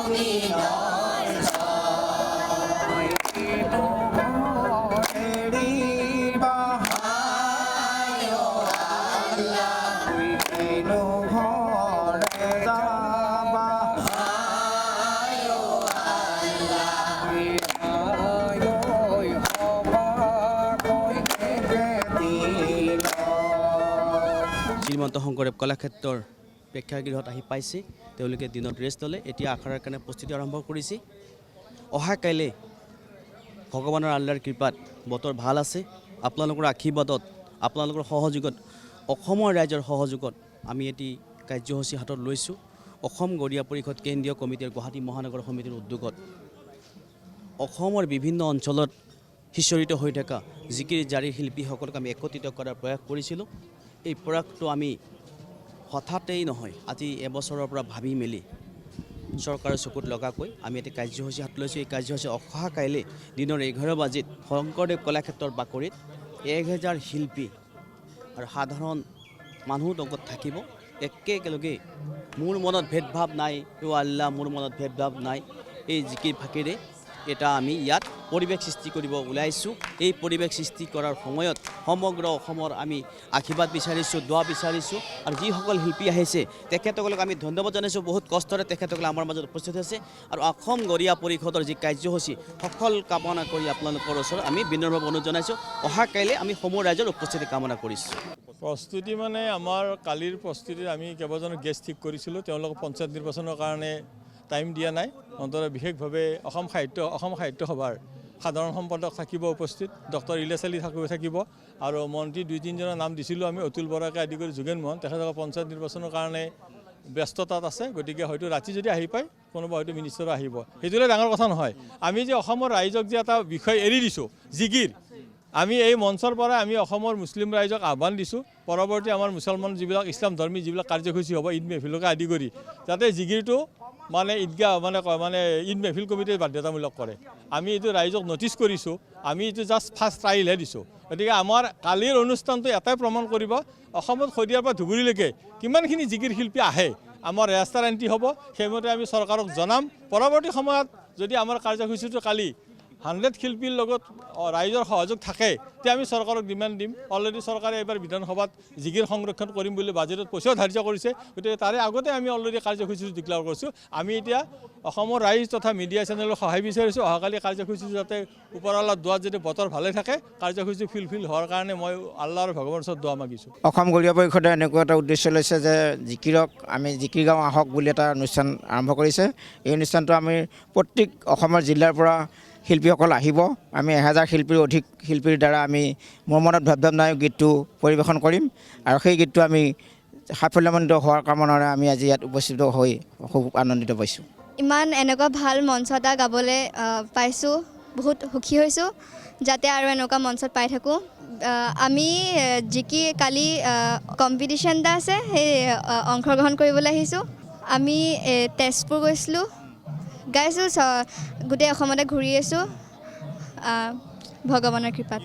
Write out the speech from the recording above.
শ্ৰীমন্ত শংকৰদেৱ কলাক্ষেত্ৰৰ প্ৰেক্ষাগৃহত আহি পাইছে। তেওঁলোকে দিনত ৰেষ্ট ল'লে, এতিয়া আখৰাৰ কাৰণে প্ৰস্তুতি আৰম্ভ কৰিছে। অহা কাইলৈ ভগৱানৰ আল্লাৰ কৃপাত বতৰ ভাল আছে। আপোনালোকৰ আশীৰ্বাদত, আপোনালোকৰ সহযোগত, অসমৰ ৰাইজৰ সহযোগত আমি এটি কাৰ্যসূচী হাতত লৈছোঁ। অসম গৰিয়া পৰিষদ কেন্দ্ৰীয় কমিটিৰ গুৱাহাটী মহানগৰ সমিতিৰ উদ্যোগত অসমৰ বিভিন্ন অঞ্চলত সিঁচৰিত হৈ থকা জিকিৰ জাৰি শিল্পীসকলক আমি একত্ৰিত কৰাৰ প্ৰয়াস কৰিছিলোঁ। এই প্ৰয়াসটো আমি হঠাতেই নহয়, আজি এবছৰৰ পৰা ভাবি মেলি চৰকাৰৰ চকুত লগাকৈ আমি এটি কাৰ্যসূচী হাত লৈছোঁ। এই কাৰ্যসূচী অহা কাইলৈ দিনৰ 11 বজাত শংকৰদেৱ কলাক্ষেত্ৰৰ বাকৰিত 1000 শিল্পী আৰু সাধাৰণ মানুহ লগত থাকিব। একেলগে মোৰ মনত ভেদভাৱ নাই, আল্লাহ মোৰ মনত ভেদভাৱ নাই, এই জিকিৰ ফাঁকিৰে এটা আমি ইয়াত পৰিৱেশ সৃষ্টি কৰিব ওলাইছোঁ। এই পৰিৱেশ সৃষ্টি কৰাৰ সময়ত সমগ্ৰ অসমৰ আমি আশীৰ্বাদ বিচাৰিছোঁ, দোৱা বিচাৰিছোঁ। আৰু যিসকল শিল্পী আহিছে তেখেতসকলক আমি ধন্যবাদ জনাইছোঁ। বহুত কষ্টৰে তেখেতসকলে আমাৰ মাজত উপস্থিত আছে। আৰু অসম গৰিয়া পৰিষদৰ যি কাৰ্যসূচী সফল কামনা কৰি আপোনালোকৰ ওচৰত আমি বিনম্ৰভাৱে অনুৰোধ জনাইছোঁ। অহা কাইলৈ আমি সমূহ ৰাইজৰ উপস্থিতি কামনা কৰিছোঁ। প্ৰস্তুতি মানে আমাৰ কালিৰ প্ৰস্তুতিত আমি কেইবাজনো গেষ্ট ঠিক কৰিছিলোঁ। তেওঁলোকক পঞ্চায়ত নিৰ্বাচনৰ কাৰণে টাইম দিয়া নাই। অন্ততঃ বিশেষভাৱে অসম সাহিত্য সভাৰ সাধাৰণ সম্পাদক থাকিব উপস্থিত, ডক্টৰ ইলিয়াছ আলী থাকিব আৰু মন্ত্ৰী 2-3জনৰ নাম দিছিলোঁ আমি, অতুল বৰাকে আদি কৰি যোগেন মোহন। তেখেতসকল পঞ্চায়ত নিৰ্বাচনৰ কাৰণে ব্যস্ততাত আছে, গতিকে হয়তো ৰাতি যদি আহি পায় কোনোবা হয়তো মিনিষ্টাৰো আহিব। সেইটোলৈ ডাঙৰ কথা নহয়। আমি যে অসমৰ ৰাইজক যে এটা বিষয় এৰি দিছোঁ জিকিৰ, আমি এই মঞ্চৰ পৰা আমি অসমৰ মুছলিম ৰাইজক আহ্বান দিছোঁ, পৰৱৰ্তী আমাৰ মুছলমান যিবিলাক ইছলাম ধৰ্মী যিবিলাক কাৰ্যসূচী হ'ব ঈদ মেহফিলকে আদি কৰি, যাতে জিকিৰটো মানে ঈদগাহ মানে ঈদ মেহফিল কমিটিয়ে বাধ্যতামূলক কৰে। আমি এইটো ৰাইজক নটিচ কৰিছোঁ, আমি এইটো জাষ্ট ফাৰ্ষ্ট ট্ৰাইলহে দিছোঁ। গতিকে আমাৰ কালিৰ অনুষ্ঠানটো এটাই প্ৰমাণ কৰিব, অসমত শদিয়াৰ পৰা ধুবুৰীলৈকে কিমানখিনি জিকিৰ শিল্পী আহে। আমাৰ ৰেজিষ্টাৰ এণ্ট্ৰি হ'ব, সেইমতে আমি চৰকাৰক জনাম। পৰৱৰ্তী সময়ত যদি আমাৰ কাৰ্যসূচীটো কালি 100 শিল্পীৰ লগত ৰাইজৰ সহযোগ থাকে, তেতিয়া আমি চৰকাৰক ডিমাণ্ড দিম। অলৰেডি চৰকাৰে এইবাৰ বিধানসভাত জিকিৰ সংৰক্ষণ কৰিম বুলি বাজেটত পইচাও ধাৰ্য কৰিছে। গতিকে তাৰে আগতে আমি অলৰেডি কাৰ্যসূচীটো ডিক্লেয়াৰ কৰিছোঁ। আমি এতিয়া অসমৰ ৰাইজ তথা মিডিয়া চেনেলৰ সহায় বিচাৰিছোঁ। অহাকালি কাৰ্যসূচীটো যাতে ওপৰৱালাৰ দোৱাত যদি বতৰ ভালে থাকে, কাৰ্যসূচী ফুলফিল হোৱাৰ কাৰণে মই আল্লাহ আৰু ভগৱানৰ ওচৰত দোৱা মাগিছোঁ। অসম গৰিয়া পৰিষদে এনেকুৱা এটা উদ্দেশ্য লৈছে যে জিকিৰক আমি জিকিৰ গাঁও আহক বুলি এটা অনুষ্ঠান আৰম্ভ কৰিছে। এই অনুষ্ঠানটো আমি প্ৰত্যেক অসমৰ জিলাৰ পৰা শিল্পীসকল আহিব। আমি 1000 শিল্পীৰ অধিক শিল্পীৰ দ্বাৰা আমি মোৰ মনত ভেদভাৱ নাই গীতটো পৰিৱেশন কৰিম। আৰু সেই গীতটো আমি সাফল্যমণ্ডিত হোৱাৰ কামনাৰে আমি আজি ইয়াত উপস্থিত হৈ খুব আনন্দিত পাইছোঁ। ইমান এনেকুৱা ভাল মঞ্চ এটা গাবলৈ পাইছোঁ, বহুত সুখী হৈছোঁ। যাতে আৰু এনেকুৱা মঞ্চত পাই থাকোঁ। আমি জিকি কালি কম্পিটিশ্যন এটা আছে, সেই অংশগ্ৰহণ কৰিবলৈ আহিছোঁ। আমি তেজপুৰ গৈছিলোঁ, গাইছোঁ, গোটেই অসমতে ঘূৰি আছোঁ ভগৱানৰ কৃপাত।